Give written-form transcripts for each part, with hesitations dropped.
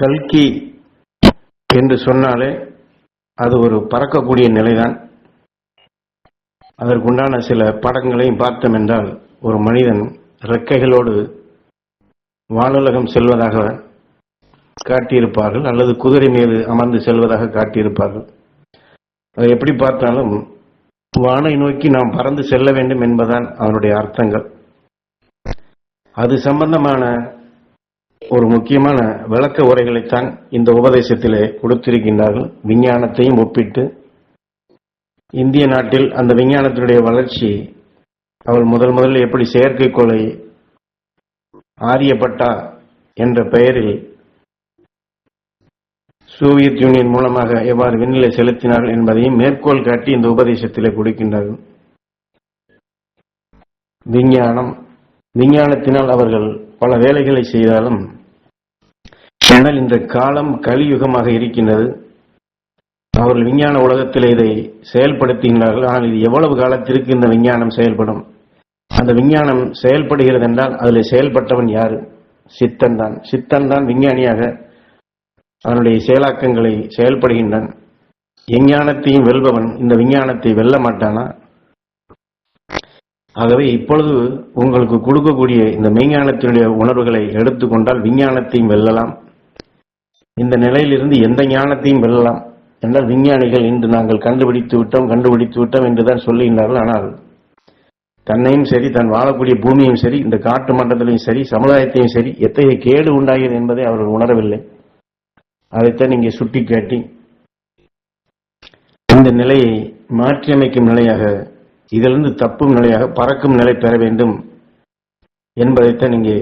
கல்கி என்று சொன்னாலே அது ஒரு பறக்கக்கூடிய நிலைதான். அதற்குண்டான சில படங்களையும் பார்த்தோம் என்றால் ஒரு மனிதன் இறக்கைகளோடு வானுலகம் செல்வதாக காட்டியிருப்பார்கள், அல்லது குதிரை மீது அமர்ந்து செல்வதாக காட்டியிருப்பார்கள். அதை எப்படி பார்த்தாலும் வானை நோக்கி நாம் பறந்து செல்ல வேண்டும் என்பதுதான் அவனுடைய அர்த்தங்கள். அது சம்பந்தமான ஒரு முக்கியமான விளக்க உரைகளைத்தான் இந்த உபதேசத்திலே கொடுத்திருக்கின்றார்கள். விஞ்ஞானத்தையும் ஒப்பிட்டு இந்திய நாட்டில் அந்த விஞ்ஞானத்தினுடைய வளர்ச்சி, அவள் முதலில் எப்படி செயற்கைக்கோளை ஆரியப்பட்டா என்ற பெயரில் சோவியத் யூனியன் மூலமாக எவ்வாறு விண்ணிலை செலுத்தினார்கள் என்பதையும் மேற்கோள் காட்டி இந்த உபதேசத்திலே கொடுக்கின்றார்கள். விஞ்ஞானத்தினால் அவர்கள் பல வேலைகளை செய்தாலும், ஆனால் இந்த காலம் கலியுகமாக இருக்கின்றது. அவர்கள் விஞ்ஞான உலகத்தில் இதை செயல்படுத்துகின்றார்கள். ஆனால் இது எவ்வளவு காலத்திற்கு இந்த விஞ்ஞானம் செயல்படும்? அந்த விஞ்ஞானம் செயல்படுகிறது என்றால் அதில் செயல்பட்டவன் யாரு? சித்தன் தான் விஞ்ஞானியாக அவனுடைய செயலாக்கங்களை செயல்படுகின்றான். எஞ்ஞானத்தையும் வெல்பவன் இந்த விஞ்ஞானத்தை வெல்ல மாட்டானா? ஆகவே இப்பொழுது உங்களுக்கு கொடுக்கக்கூடிய இந்த மெய்ஞானத்தினுடைய உணர்வுகளை எடுத்துக்கொண்டால் விஞ்ஞானத்தையும் வெல்லலாம். இந்த நிலையிலிருந்து எந்த ஞானத்தையும் வெல்லலாம் என்றால், விஞ்ஞானிகள் இன்று நாங்கள் கண்டுபிடித்து விட்டோம் என்றுதான் சொல்லுகின்றார்கள். ஆனால் தன்னையும் சரி, தன் வாழக்கூடிய பூமியும் சரி, இந்த காட்டு மண்டலத்திலையும் சரி, சமுதாயத்தையும் சரி, எத்தகைய கேடு உண்டாகிறது என்பதை அவர்கள் உணரவில்லை. அதைத்தான் இங்கே சுட்டிக்காட்டி இந்த நிலையை மாற்றியமைக்கும் நிலையாக, இதிலிருந்து தப்பும் நிலையாக பறக்கும் நிலை பெற வேண்டும் என்பதைத்தான் இங்கே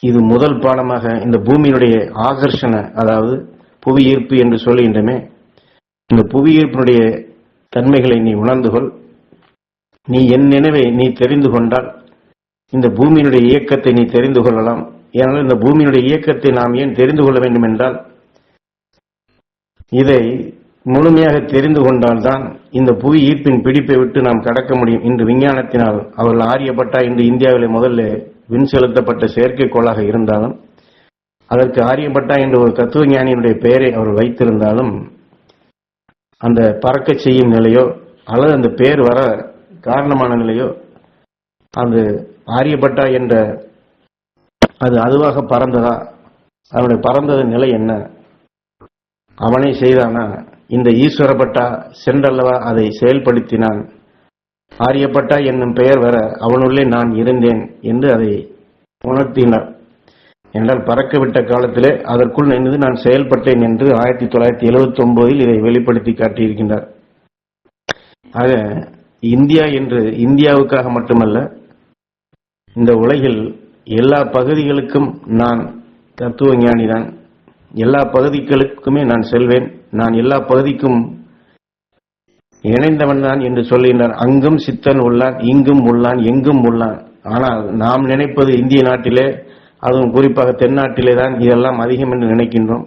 இது முதல் பாடமாக இந்த பூமியினுடைய ஆகர்ஷண, அதாவது புவி ஈர்ப்பு என்று சொல்லுகின்றமே, இந்த புவி ஈர்ப்பினுடைய தன்மைகளை நீ உணர்ந்துகொள். நீ என் நினைவை நீ தெரிந்து கொண்டால் இந்த பூமியினுடைய இயக்கத்தை நீ தெரிந்து கொள்ளலாம். ஏனால் இந்த பூமியினுடைய இயக்கத்தை நாம் ஏன் தெரிந்து கொள்ள வேண்டும் என்றால், இதை முழுமையாக தெரிந்து கொண்டால்தான் இந்த புவி ஈர்ப்பின் பிடிப்பை விட்டு நாம் கடக்க முடியும். இன்று விஞ்ஞானத்தினால் அவர்கள் ஆரியப்பட்டா இன்று இந்தியாவிலே முதல்ல விண் செலுத்தப்பட்ட செயற்கைக்கோளாக இருந்தாலும், அதற்கு ஆரியப்பட்டா என்ற ஒரு தத்துவ ஞானியினுடைய பெயரை அவர் வைத்திருந்தாலும், அந்த பறக்க செய்யும் நிலையோ அல்லது அந்த பெயர் வர காரணமான நிலையோ, அந்த ஆரியப்பட்டா என்ற அது அதுவாக பறந்ததா? அவனுடைய பறந்தது நிலை என்ன? அவனை செய்தானா? இந்த ஈஸ்வரப்பட்டா சென்றல்லவா அதை செயல்படுத்தினான். ஆரியப்பட்டா என்னும் பெயர் வர அவனுள்ளே நான் இருந்தேன் என்று அதை உணர்த்தினார். என்றால் பறக்கவிட்ட காலத்திலே அதற்குள் நின்று நான் செயல்பட்டேன் என்று 1979 இதை வெளிப்படுத்தி காட்டியிருக்கின்றார். ஆக இந்தியா என்று இந்தியாவுக்காக மட்டுமல்ல, இந்த உலகில் எல்லா பகுதிகளுக்கும் நான் தத்துவ ஞானிதான், எல்லா பகுதிகளுக்குமே நான் செல்வேன், நான் எல்லா பகுதிக்கும் இணைந்தவன் தான் என்று சொல்லுகின்றார். அங்கும் சித்தன் உள்ளான், இங்கும் உள்ளான், எங்கும் உள்ளான். ஆனால் நாம் நினைப்பது இந்திய நாட்டிலே, அதுவும் குறிப்பாக தென்னாட்டிலே தான் இதெல்லாம் அதிகம் என்று நினைக்கின்றோம்.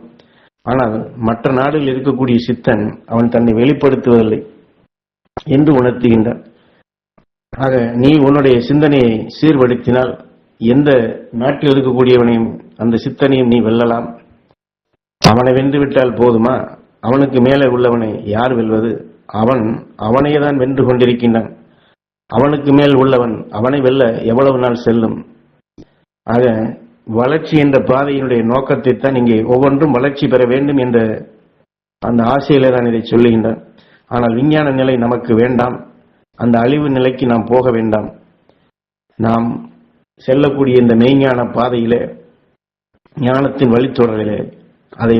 ஆனால் மற்ற நாடுகளில் இருக்கக்கூடிய சித்தன் அவன் தன்னை வெளிப்படுத்துவதில்லை என்று உணர்த்துகின்றார். ஆக நீ உன்னுடைய சிந்தனையை சீர்படுத்தினால் எந்த நாட்டில் இருக்கக்கூடியவனையும் அந்த சித்தனையும் நீ வெல்லலாம். அவனை வென்றுவிட்டால் போதுமா? அவனுக்கு மேலே உள்ளவனை யார் வெல்வது? அவனையே தான் வென்று கொண்டிருக்கின்றான். அவனுக்கு மேல் உள்ளவன் அவனை வெல்ல எவ்வளவு நாள் செல்லும்? ஆக வளர்ச்சி என்ற பாதையினுடைய நோக்கத்தை தான் இங்கே ஒவ்வொன்றும் வளர்ச்சி பெற வேண்டும் என்ற அந்த ஆசையிலே தான் இதை சொல்லுகின்றான். ஆனால் விஞ்ஞான நிலை நமக்கு வேண்டாம், அந்த அழிவு நிலைக்கு நாம் போக வேண்டாம். நாம் செல்லக்கூடிய இந்த மெய்ஞான பாதையிலே, ஞானத்தின் வழித்தொடரிலே, அதை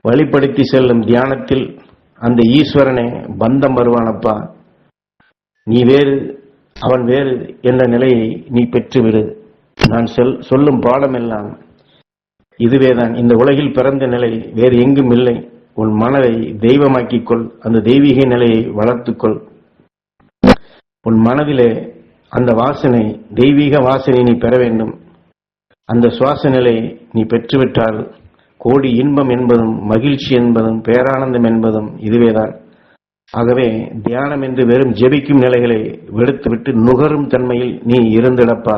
வழிப்படுத்தி செல்லும் தியானத்தில் அந்த ஈஸ்வரனே பந்தம் வருவானப்பா. நீ வேறு அவன் வேறு என்ற நிலையை நீ பெற்றுவிடு. நான் சொல்லும் பாடமெல்லாம் இதுவேதான். இந்த உலகில் பிறந்த நிலை வேறு எங்கும் இல்லை. உன் மனதை தெய்வமாக்கிக்கொள், அந்த தெய்வீக நிலையை வளர்த்துக்கொள். உன் மனதிலே அந்த வாசனை, தெய்வீக வாசனை நீ பெற வேண்டும். அந்த சுவாச நிலை நீ பெற்றுவிட்டால் கோடி இன்பம் என்பதும் மகிழ்ச்சி என்பதும் பேரானந்தம் என்பதும் இதுவேதான். ஆகவே தியானம் என்று வெறும் ஜெபிக்கும் நிலைகளை வெறுத்துவிட்டு நுகரும் தன்மையில் நீ இருந்திடப்பா.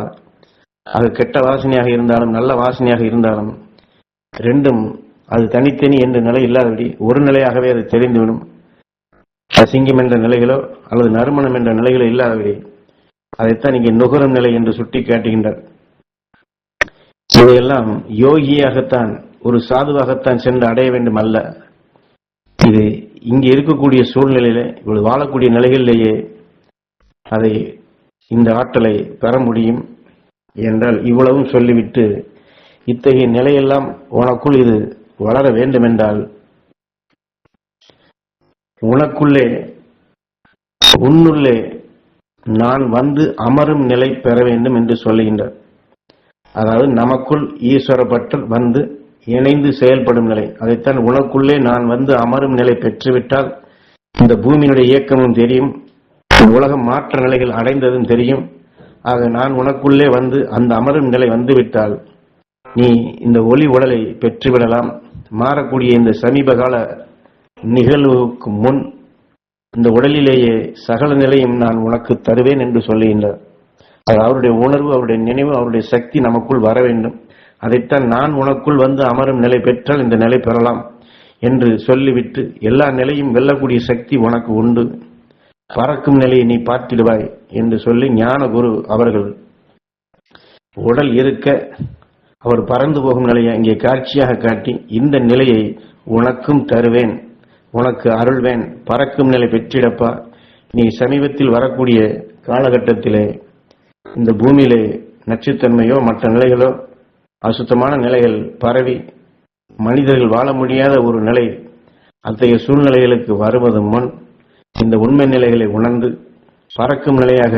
அது கெட்ட வாசனையாக இருந்தாலும் நல்ல வாசனையாக இருந்தாலும் ரெண்டும் அது தனித்தனி என்ற நிலை இல்லாதபடி ஒரு நிலையாகவே அது தெரிந்துவிடும். அசிங்கம் என்ற நிலைகளோ அல்லது நறுமணம் என்ற நிலைகளோ இல்லாதபடி அதைத்தான் இங்கே நுகரும் நிலை என்று சுட்டி காட்டுகின்றார். இதையெல்லாம் யோகியாகத்தான் ஒரு சாதுவாகத்தான் சென்று அடைய வேண்டும் அல்ல. இது இங்கே இருக்கக்கூடிய சூழ்நிலையில இவ்வளவு வாழக்கூடிய நிலைகளிலேயே அதை இந்த ஆற்றலை பெற முடியும் என்றால் இவ்வளவும் சொல்லிவிட்டு இத்தகைய நிலையெல்லாம் உனக்குள் இது வளர வேண்டும் என்றால் உனக்குள்ளே உன்னுள்ளே நான் வந்து அமரும் நிலை பெற வேண்டும் என்று சொல்லுகின்றார். அதாவது நமக்குள் ஈஸ்வர பற்றல் வந்து இணைந்து செயல்படும் நிலை, அதைத்தான் உனக்குள்ளே நான் வந்து அமரும் நிலை பெற்றுவிட்டால் இந்த பூமியினுடைய இயக்கமும் தெரியும், உலகம் மாற்ற நிலைகள் அடைந்ததும் தெரியும். ஆக நான் உனக்குள்ளே வந்து அந்த அமரும் நிலை வந்துவிட்டால் நீ இந்த ஒளி உடலை பெற்றுவிடலாம். மாறக்கூடிய இந்த சமீபகால நிகழ்வுக்கு முன் இந்த உடலிலேயே சகல நிலையும் நான் உனக்கு தருவேன் என்று சொல்லுகின்றார். அது அவருடைய உணர்வு, அவருடைய நினைவு, அவருடைய சக்தி நமக்குள் வர வேண்டும். அதைத்தான் நான் உனக்குள் வந்து அமரும் நிலை பெற்றால் இந்த நிலை பெறலாம் என்று சொல்லிவிட்டு எல்லா நிலையும் வெல்லக்கூடிய சக்தி உனக்கு உண்டு, பறக்கும் நிலையை நீ பார்த்திடுவாய் என்று சொல்லி ஞான குரு அவர்கள் உடல் இருக்க அவர் பறந்து போகும் நிலையை இங்கே காட்சியாக காட்டி இந்த நிலையை உனக்கும் தருவேன், உனக்கு அருள்வேன், பறக்கும் நிலை பெற்றிடப்பா. நீ சமீபத்தில் வரக்கூடிய காலகட்டத்திலே இந்த பூமியிலே நச்சுத்தன்மையோ மற்ற நிலைகளோ அசுத்தமான நிலைகள் பரவி மனிதர்கள் வாழ முடியாத ஒரு நிலை, அத்தகைய சூழ்நிலைகளுக்கு வருவது முன் இந்த உண்மை நிலைகளை உணர்ந்து பறக்கும் நிலையாக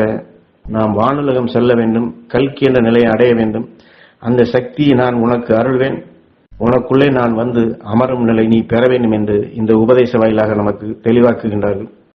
நாம் வானுலகம் செல்ல வேண்டும், கல்கி என்ற நிலையை அடைய வேண்டும். அந்த சக்தியை நான் உனக்கு அருள்வேன், உனக்குள்ளே நான் வந்து அமரும் நிலை நீ பெற வேண்டும் என்று இந்த உபதேச வாயிலாக நமக்கு தெளிவாக்குகின்றார்கள்.